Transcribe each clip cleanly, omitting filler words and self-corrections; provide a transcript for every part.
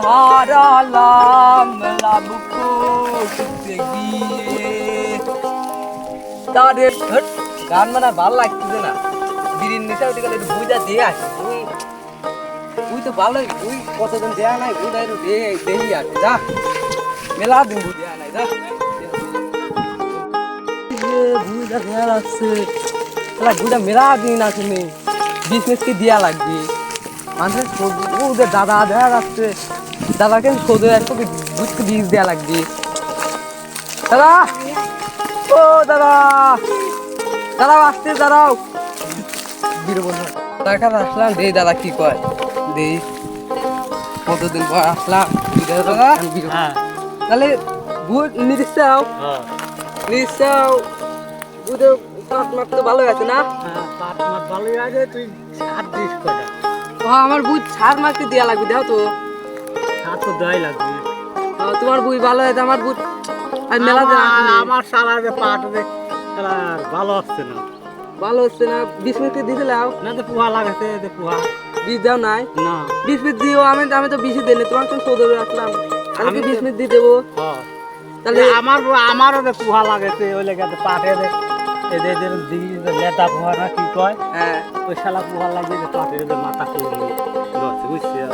হারালাম লাবুকু করতে গিয়ে তাদের গান মানে ভালো লাগতেছে না বিড়ির নেশা ওই গেলে বুঝা দিয়ে আসে তুই তো ভালোই তুই কতদিন দেয়া নাই বুঝা একটু দেহি আসে যা মেলা দিন বুঝা নাই যা বুঝা দেয়া লাগছে বুঝা মেলা দিন আসেনি বিজনেসকে দেয়া লাগবে মানুষের ওদের দাদা দেয়া যাচ্ছে দাদাকে শোধ একটু বুঝতে বীজ দেওয়া লাগবে দাদা ও দাদা দাঁড়াও আসতে দাঁড়াও বীরবন্ধু দেখা আসলাম দেই দাদা কি কয় দেই কতদিন পর আসলাম দাদা তাহলে বুঝ নিশ্চাও নিশ্চাও বুঝে 5 মাস তো ভালো আছে না 5 মাস ভালোই আছে তুই সার দিস কটা আমার বুঝ 4 মাসকে দেওয়া লাগবে দাও তো সার তো দেওয়াই লাগবে তোমার বুঝ ভালো আছে আমার বুঝ আর মেলা আমার সালারে পাটে ভালো হচ্ছে না ভালো হচ্ছে না 20 মিনিট দিতে লাও না তো পোহা লাগাতে দে পোহা বীজ দাও নাই না 20 মিনিট দিও আমি তো 20 দেই না তোমার তো 14 রাখলাম আমি 20 মিনিট দিয়ে দেবো তাহলে আমারও দে পোহা লাগাতে ওই লাগাতে পাটে দে এদের দিদি নেতা পোহা না কি কয় হ্যাঁ ওই শালা পোহা লাগিয়ে দে পাটে দে মাথা খুলে গেছে বুঝছিস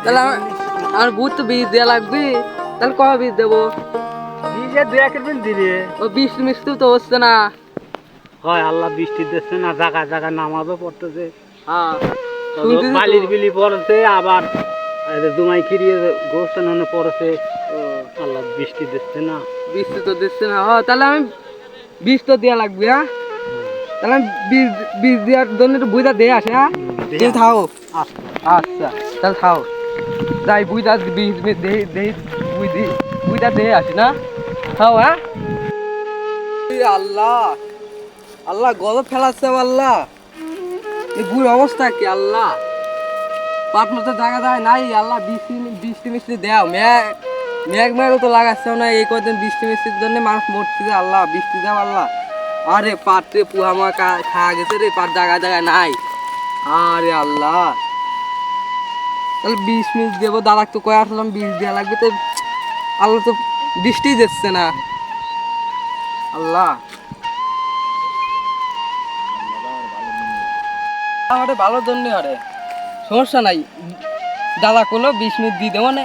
তাহলে আমার বুঝ তো বীজ দেওয়া লাগবে তাহলে কবে বীজ দেবো বীজে 2-1 দিন দিবে ও 20 মিনিট তো হচ্ছে না হয় আল্লাহ বৃষ্টি দিচ্ছে না জায়গা জায়গা নামাজও পড়তেছে হ্যাঁ বালির বিলি পড়ছে আবার দুমাই কিরিয়ে গোস্তান পড়ছে আল্লাহ বৃষ্টি দিচ্ছে না বৃষ্টি তো দিচ্ছে না তাহলে আমি বীজ তো দেওয়া লাগবে হ্যাঁ তাহলে আমি বীজ দেওয়ার জন্য একটু বুঝা দিয়ে আসে হ্যাঁ তুমি থাও আচ্ছা তাহলে থাও যাই বুঝা বীজ বুঝা দিয়ে আসি না থাও হ্যাঁ আল্লাহ আল্লাহ গজব ফেলাচ্ছে আল্লাহ এই বুড় অবস্থা কি আল্লাহ পাট মতো জায়গা যায় নাই আল্লাহ বৃষ্টি মিষ্টি দেও মেঘ তো লাগাচ্ছে না এই কদিন বৃষ্টি মিষ্টির জন্য মানুষ মরছে যে আল্লাহ বৃষ্টি দাও আল্লাহ আরে পাটে পুহা মা খাওয়া গেছে রে পাট জায়গায় নাই আরে আল্লাহ তাহলে 20 মিনিট দেবো দাদাকে তো কয়ে আসলাম 20 দেওয়া লাগবে তো আল্লাহ তো বৃষ্টি দিচ্ছে না আল্লাহ আমাদের ভালোর জন্য আরে সমস্যা নাই দাদা করলো 20 মিনিট দিয়ে দেবো না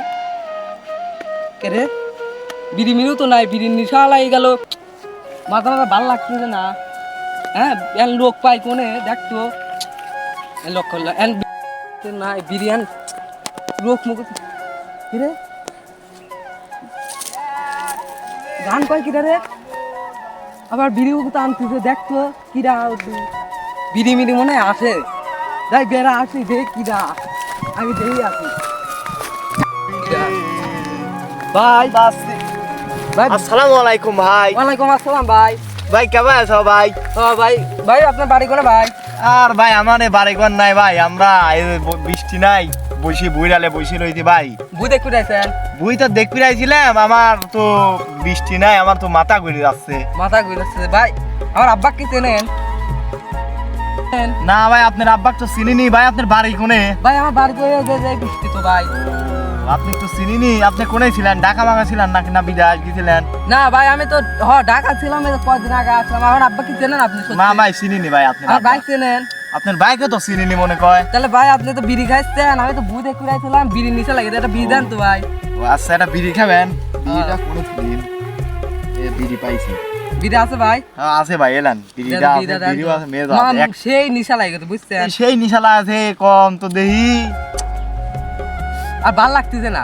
কে রে বিড়ি মিরু তো নাই বিড়ির নিশা লাগে গেল মাথা ভালো লাগতেছে না হ্যাঁ এন লোক পাই কোনে দেখতো লোক করলো এন নাই বিরিয়ান লোক মুখ কি রে গান কয় কিরা রে আবার বিড়িও তো আনতেছে দেখতো কিরা বিড়ি মিড়ি মনে আসে দেখ বেড়া আসি দেখ কিরা আমি দেখি আসি ভাই ভাই আসসালামু আলাইকুম ভাই ওয়ালাইকুম আসসালাম ভাই ভাই কেমন আছো ভাই ভাই ভাই আপনার বাড়ি কোনে ভাই আর ভাই আমার বাড়ি ঘর নাই ভাই আমরা বৃষ্টি নাই বসি বুইরালে বসি রইছি ভাই বুই দেখতে যাচ্ছেন বুই তো দেখতে আইছিলাম আমার তো বৃষ্টি নাই আমার তো মাথা ঘুরে যাচ্ছে ভাই আমার আব্বা কি চেনেন না ভাই আপনার আব্বাক তো চিনিনি ভাই আপনার বাড়ি কোনে ভাই আমার বাড়ি যে বৃষ্টি তো ভাই আপনি তো চিনিনি আপনি কোনে ছিলেন ঢাকা মাগা ছিলেন নাকি না বিদেশ গেছিলেন না ভাই আমি তো ঢাকা ছিলাম কয়েকদিন আগে আসলাম আমার আব্বা কি চেনেন আপনি না ভাই চিনিনি ভাই আপনি আমার বাইক চেনেন আপনার বাইকে তো চিনিনি মনে কয় তাহলে ভাই আপনি তো বিড়ি খাইছেন আমি তো বুঝে কুড়াইছিলাম বিড়ি নিচে লাগে এটা বিড়ি দেন তো ভাই আচ্ছা এটা বিড়ি খাবেন বিড়িটা কোনে ছিলেন বিড়ি পাইছি বিড়ি আছে ভাই হ্যাঁ আছে ভাই এলান বিড়িটা আছে বিড়িও আছে মেয়ে আছে সেই নিশা লাগে তো বুঝছেন সেই নিশালা আছে কম তো দেহি আর ভাল লাগতেছে না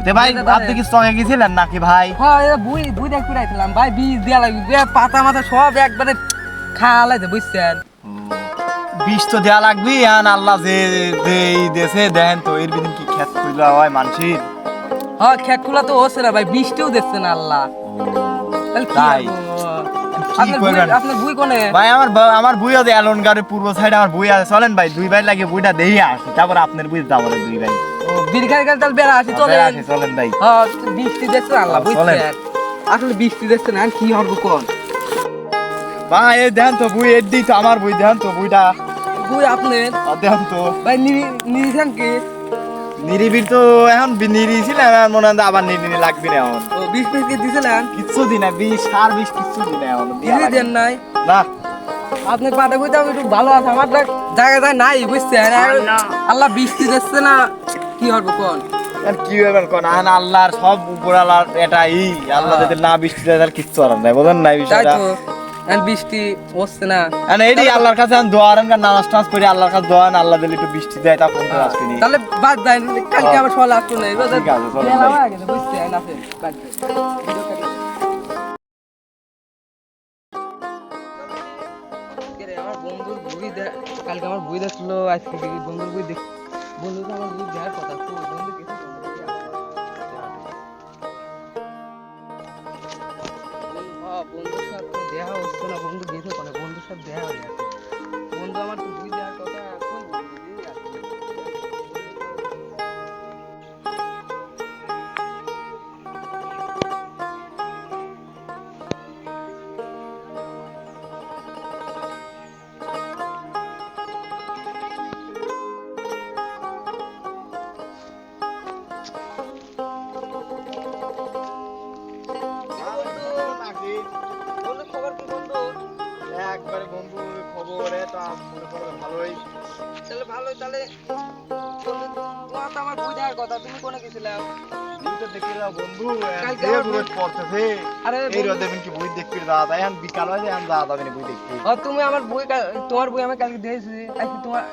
তে ভাই আপনি কি সঙ্গে গেছিলেন নাকি ভাই হ্যাঁ এটা বুই দেখ কুড়াইছিলাম ভাই বীজ দেয়া লাগবে পাতা মাথা সব একবারে খাওয়ালাইছে বুঝছেন বিষ তো দেয়া লাগবে আর আল্লাহ যে দেই দেশে দেন তো এর বিদিন কি খেত কইলা হয় মানুষের হ্যাঁ খেত কুলা তো হচ্ছে না ভাই বৃষ্টিও দিচ্ছে না আল্লাহ তাই আপনার বুই কোনে ভাই আমার বুই আছে এলন গাড়ি পূর্ব সাইডে আমার বুই আছে চলেন ভাই দুই ভাই লাগে বুইটা দেই আসি তারপর আপনার বুই যাবো দুই ভাই বিড়ি খাই তাহলে বেড়া আসি চলেন ভাই হ্যাঁ বৃষ্টি দিচ্ছে আল্লাহ বুঝছেন আসলে বৃষ্টি দিচ্ছে না কি হবে কোন ভাই এই দেন তো বুই এডি তো আমার বুই দেন তো বুইটা বুই আপনার দেন তো ভাই নিরিখান কি নিরিবির তো এখন নিরি ছিলাম, এখন মনে হয় আবার নিরি লাগবে না এখন। ও 20 পিস কি দিছিলেন? কিচ্ছু দিই না, 20 সার 20 কিচ্ছু দিই না এখন। কিছু দেন নাই? না আপনি পাঠে বইতে একটু ভালো আছে, আমার জায়গায় নাই বুঝছেন। আল্লাহ বৃষ্টি দিচ্ছে না, কি হবে কোন? আর কি হবে কোন? এখন আল্লাহর সব উপর আল্লাহর এটাই, আল্লাহ যদি না বৃষ্টি দেয় তাহলে কিচ্ছু আর নাই, বুঝেন নাই তাই বিষয়টা। তো, এখন বৃষ্টি হচ্ছে না। এখন এইটাই আল্লাহর কাছে এখন দোয়া করেন, নামাজ টামাজ করে আল্লাহর কাছে দোয়া করেন, আল্লাহ দিলে একটু বৃষ্টি দেয় তা ফোন করে আসবেনি। তাহলে বাদ দেন, কালকে আবার সকালে আসতো না, এবার ঠিক আছে, চলো বেলা যাই। হয়ে গেছে বুঝছেন। আসেন কালকে আমার বন্ধুর বই কালকে আমার বই দেখলো, আজকে দেখি বন্ধুর বই দেখ, বন্ধু তো আমার বই দেখার কথা, তো বন্ধু কিছু বন্ধুর সাথে দেখা হচ্ছে না, বন্ধু গেছে কোনে, বন্ধুর সাথে দেখা হয়ে গেছে। বন্ধু আমার তো বই দেওয়ার কথা, এখন বন্ধু আছে। বন্ধু খবর কি বন্ধু? একবারে বন্ধু খবরে তো মনে করো ভালোই। তাহলে ভালোই, তাহলে বন্ধু তোমার তো আমার বই দেওয়ার কথা, তুমি কোনে গেছিলাম? বইটা দেখে যাও বন্ধু, কালকে যে আমার রোদ পড়তেছে। আরে এই বন্ধু, রোদে কি বই দেখতে যাওয়া যায়? এখন বিকাল হয়ে যায়, এখন যাওয়া যাবে না বই দেখতে। তুমি আমার বই তোমার বই আমি কালকে দিয়েছি, আজকে তোমার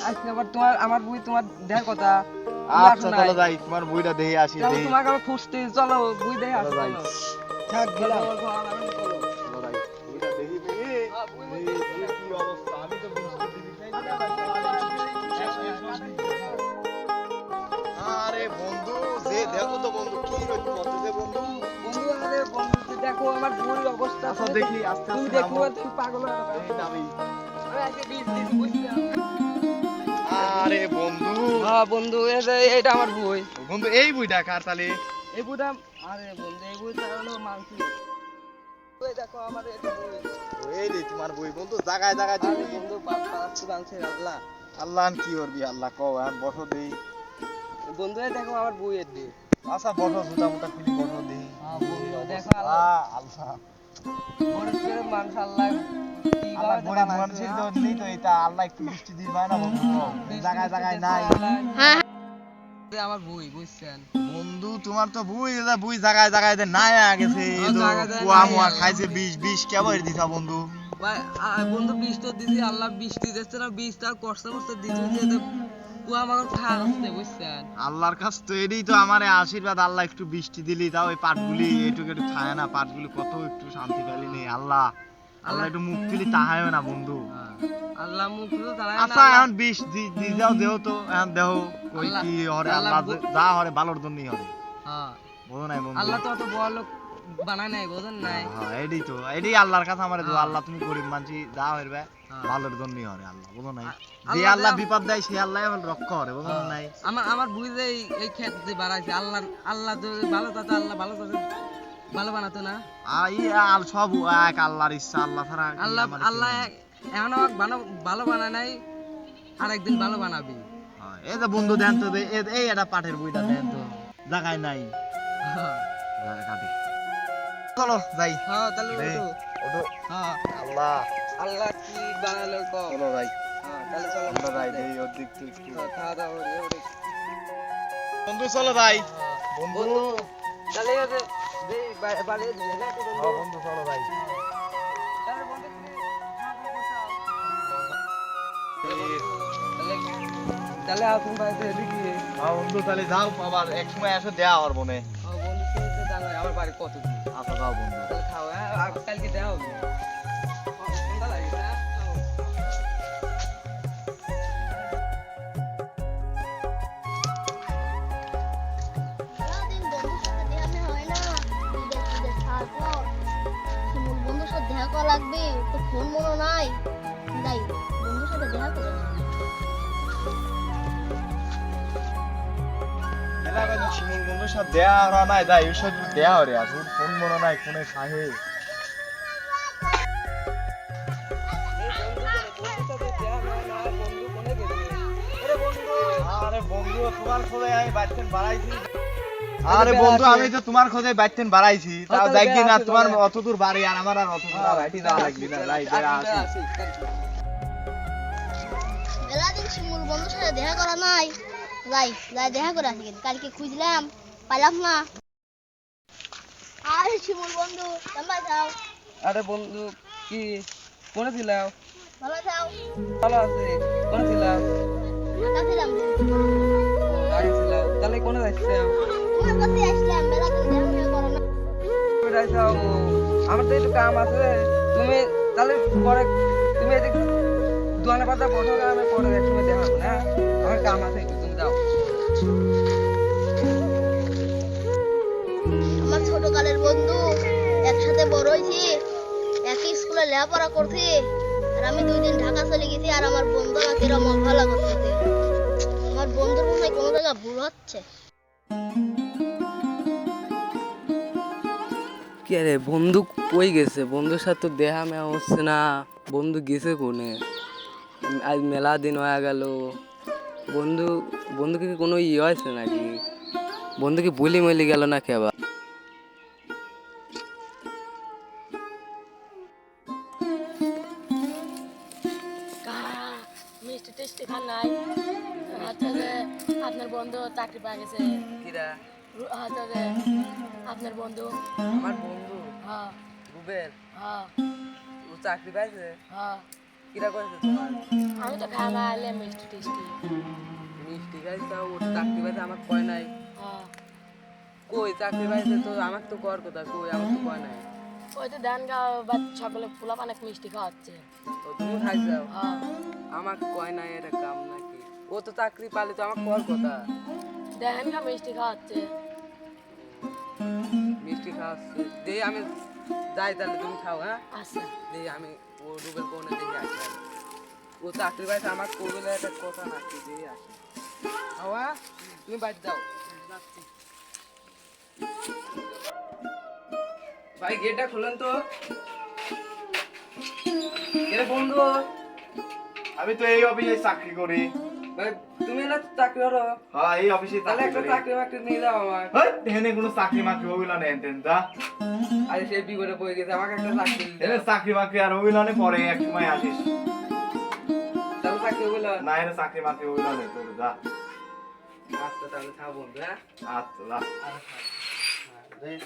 আজকে আবার তোমার আমার বই তোমার দেওয়ার কথা। তুমি আসো আচ্ছা নাই। চলো যাই, তোমার বইটা দেখে আসি। তাহলে দেখি তোমাকে আমার খুঁজতে, চলো বই দেখে আসো। চলো যাই। চলো। থাক গেলাম। চলো যাই, বইটা দেখি দেখি। বই এই বইয়ের কি অবস্থা? আমি তো বুঝতে দিবি আরে বন্ধু, যে দেখো তো বন্ধু কি রোদ পড়তেছে বন্ধু। বন্ধু, আরে বন্ধু দেখো আমার বইয়ের অবস্থা। আচ্ছা দেখি, আস্তে তুমি আস্তে দেখো, নামো। তুমি পাগল হয়ে যাবে। এই নামি। আমি আজকে বুঝছিলাম। আরে বন্ধু, হ্যাঁ বন্ধু, এটা আমার বই। বন্ধু এই বইটা কার তালে? এই বইটা, আরে বন্ধু এই বইটা হলো মানসি। ওই দেখো আমার এটা বই। এই রে তোমার বই বন্ধু, জায়গায় জায়গায় আরে তুমি। বন্ধু পাঁচটি মানসি আল্লাহ। আল্লাহ কি করবি, আল্লাহ কও এখন বসো দেই। বন্ধু এই দেখো আমার বই এর দি। আচ্ছা বসো, জুতা মুটা খুলি বসো দেই। হ্যাঁ বন্ধু দেখো আল্লাহ, আল্লাহ বড় করে মানুষ আল্লাহ কি আল্লাহ ভাবে গরিব বানাইছে, মানুষের তো নেই তো, এটা আল্লাহ একটু বৃষ্টি দিবে না বন্ধু, জায়গায় জায়গায় নাই। আমার বই বুঝছেন। বন্ধু তোমার তো বুই এটা বুই জায়গায় জায়গায় দে নাই গেছে, এই তো জায়গায় জায়গায় কুয়া নাই মুয়া আগে। খাইছে, বিষ বিষ কেবল দিছা বন্ধু। ভাই বন্ধু বীজ তো দিছি, আল্লাহ বৃষ্টি দিচ্ছে না, বীজটা কষ্ট কষ্ট দিতে দিতে কুয়া আমাকে খাওয়া হচ্ছে বুঝছেন। আল্লাহর কাছ তো এটাই তো আমার আশীর্বাদ, আল্লাহ একটু বৃষ্টি দিলি তাও এই পাটগুলি এইটুকু একটু খায় না, পাটগুলি কত একটু শান্তি পেলি নি। আল্লাহ আল্লাহ একটু মুখ তুলি তাহায় না বন্ধু। আল্লাহ মুখ তো তারা আচ্ছা এখন বিষ দি যাও দেও তো, এখন দেও কই আল্লাহ- কি হরে, আল্লাহ আল্লাহ যা হরে ভালোর জন্যই হরে, হ্যাঁ বুঝো নাই বন্ধু। আল্লাহ তো অত বড় লোক বানায় নাই, বোঝেন নাই। হ্যাঁ এটাই তো, এটাই আল্লাহর কাছে আমার দোয়া, হ্যাঁ। আল্লাহ তুমি গরিব মানুষ যা হইবে হ্যাঁ। ভালোর জন্যই হরে আল্লাহ, বুঝো নাই। যে আল্লাহ আল্লাহ দেয়া- বিপদ দেয় সে আল্লাহ এখন রক্ষা করে, বুঝো নাই। আমার বুঝে এই ক্ষেত যে বাড়াইছে আল্লাহ, আল্লাহ তো ভালো তাতে আল্লাহ ভালো তাতে ভালো বানাতো না। আর সব এক আল্লাহর ইচ্ছা, আল্লাহ ছাড়া কি আল্লাহ আমার আল্লাহ কেউ নাই। এখন আমাকে ভালো বানায় নাই, আর একদিন ভালো বানাবি। হ্যাঁ, এই যে বন্ধু দেন তো এই একটা পাটের বইটা দেন তো, জায়গায় নাই কাটে। চলো যাই। হ্যাঁ তাহলে দে, ওঠো। ওঠো। হ্যাঁ আল্লাহ আল্লাহ কি বানালো কও। চলো যাই, হ্যাঁ তাহলে চলো আমরা যাই দেই ওর দিক থেকে একটু। হ্যাঁ, খাওয়া দাওয়া করে ওরে। বন্ধু চলো যাই। হ্যাঁ। বন্ধু বন্ধু তাহলে ওরে বাড়ি দিয়ে না তো বন্ধু। হ্যাঁ বন্ধু চলো যাই। তাহলে বন্ধু তুমি খাওয়া দাওয়া করছো? তাহলে আপনি বাড়িতে এদিকে। হ্যাঁ বন্ধু তাহলে যাও, আবার এক সময় এসে দেয়া আমার মনে। বন্ধু তুমি তো জানো আমার বাড়ি কত দূর। আচ্ছা যাও বন্ধু। তাহলে খাও, হ্যাঁ আর কালকে দেওয়া হবে। সন্ধ্যা লাগে না খাও। সারাদিন বন্ধুর সাথে দেখা মেলা হয় না, ঈদের ঈদের তারপর শিমুল বন্ধুর সাথে দেখা করা লাগবে, তো ফোন মনে নাই, যাই বন্ধুর সাথে দেখা করে আসি। এলাকায় শিমুল বন্ধুর সাথে দেয়া হরা নাই, যাই ওর সাথে দেয়া হরে আসুন, ফোন মনে নাই, ফোনে খাহে। এই বন্ধু কোনে, বন্ধুর সাথে দেখা হয় না, বন্ধু কোনে গেছে? আরে বন্ধু, আরে আরে বন্ধু তোমার খোঁজে আমি বাইতেন বাড়াইছি। আরে বন্ধু আমি তো তোমার খোঁজে বাইতেন বাড়াইছি, তাও তাহলে দেখি না বেড়া তোমার আছে, অত দূর বাড়ি আর আমার আর অত দূর বাড়ি যাওয়া লাগবে না। যাই আসি। মেলাদিন শিমুল বন্ধুর সাথে দেখা করা নাই, যাই যাই দেখা করে আসি। কালকে খুঁজলাম পাইলাম না। আরে শিমুল বন্ধু কেমন আছো? আরে বন্ধু কি কোনে ছিলাম? ভালো আছো? ভালো আছে। কোনে ছিলাম? ঢাকা ছিলাম রে। গাড়ি ছিলাম। তাহলে কোনে যাচ্ছে? তোমার কাছে আসলাম, মেলাদিন দেখা করো না। আমার তো একটু কাম আছে। তুমি তাহলে পরে তুমি এদিক দোকানের পাতা বসো, আমি পরে এক সময় দেখা হবে না। আমার কাম আছে একটু, তুমি যাও। আমার ছোটকালের বন্ধু, একসাথে বড় হয়েছি, একই স্কুলে লেখাপড়া করছি। আর আমি 2 দিন ঢাকা চলে গেছি, আর আমার বন্ধু আমাকে এরকম অবহেলা করতেছে। আমার বন্ধুর মনে হয় কোনো জায়গায় ভুল হচ্ছে। কি রে বন্ধু কই গেছে? বন্ধুর সাথে তো দেখা মেয়া হচ্ছে না। বন্ধু গেছে কোনে? আজ মেলা দিন হয়ে গেল। বন্ধু বন্ধুকে কি কোনো ইয়ে হয়েছে নাকি? বন্ধু কি বলি মলি গেল না কেবা? মিষ্টি টেস্টি খান নাই? হচ্ছে যে আপনার বন্ধু চাকরি পেয়ে গেছে। কিরা? হচ্ছে যে আপনার বন্ধু, আমার বন্ধু হ্যাঁ রুবেল, হ্যাঁ ও চাকরি পাইছে? হ্যাঁ। কিরা করেছে তোমার? আমি তো খাওয়া এলে মিষ্টি টেস্টি। মিষ্টি খাইছে, ও চাকরি পাইছে আমার কয় নাই। হ্যাঁ কই চাকরি পাইছে তো আমার তো কর কথা, কই আমার তো কয় নাই। ওই তো ধান গাও বা সকলে পোলা অনেক মিষ্টি খাওয়াচ্ছে। তো তুমি খাইছাও? হ্যাঁ আমার কয় নাই, এটা কাম নাকি? ও তো চাকরি পালে তো আমার কর কথা। ধান গা মিষ্টি খাওয়াচ্ছে। মিষ্টি খাওয়াচ্ছে দেই, আমি যাই তাহলে তুমি খাও। হ্যাঁ আচ্ছা দেই, আমি ও রুবেল কোনে দেখে আসি। ও চাকরি পাইছে আমার করবে একটা কথা নাকি, দিয়ে আসি। হাওয়া তুমি বাড়ি যাও। ভাই গেটটা খুলেন তো। এরে বন্ধু, আমি তো এই অফিসে চাকরি করি। ভাই তুমি না চাকরি করো? হ্যাঁ এই অফিসে তাহলে চাকরি একটা করি। চাকরি বাকরি নিয়ে যাও আমার। হেই, এখানে কোনো চাকরি মাকরি হইল না এনতেন দা। আরে সে বিগড়ে পড়ে গেছে, আমাকে একটা চাকরি দিতে এনে দাও। চাকরি মাকরি আর হইল না, পরে এক সময় আসিস। তাহলে চাকরি বলে না এনে চাকরি মাকরি হইল না তোর দা। আচ্ছা তাহলে থাক বন্ধু। হ্যাঁ আচ্ছা দা। হ্যাঁ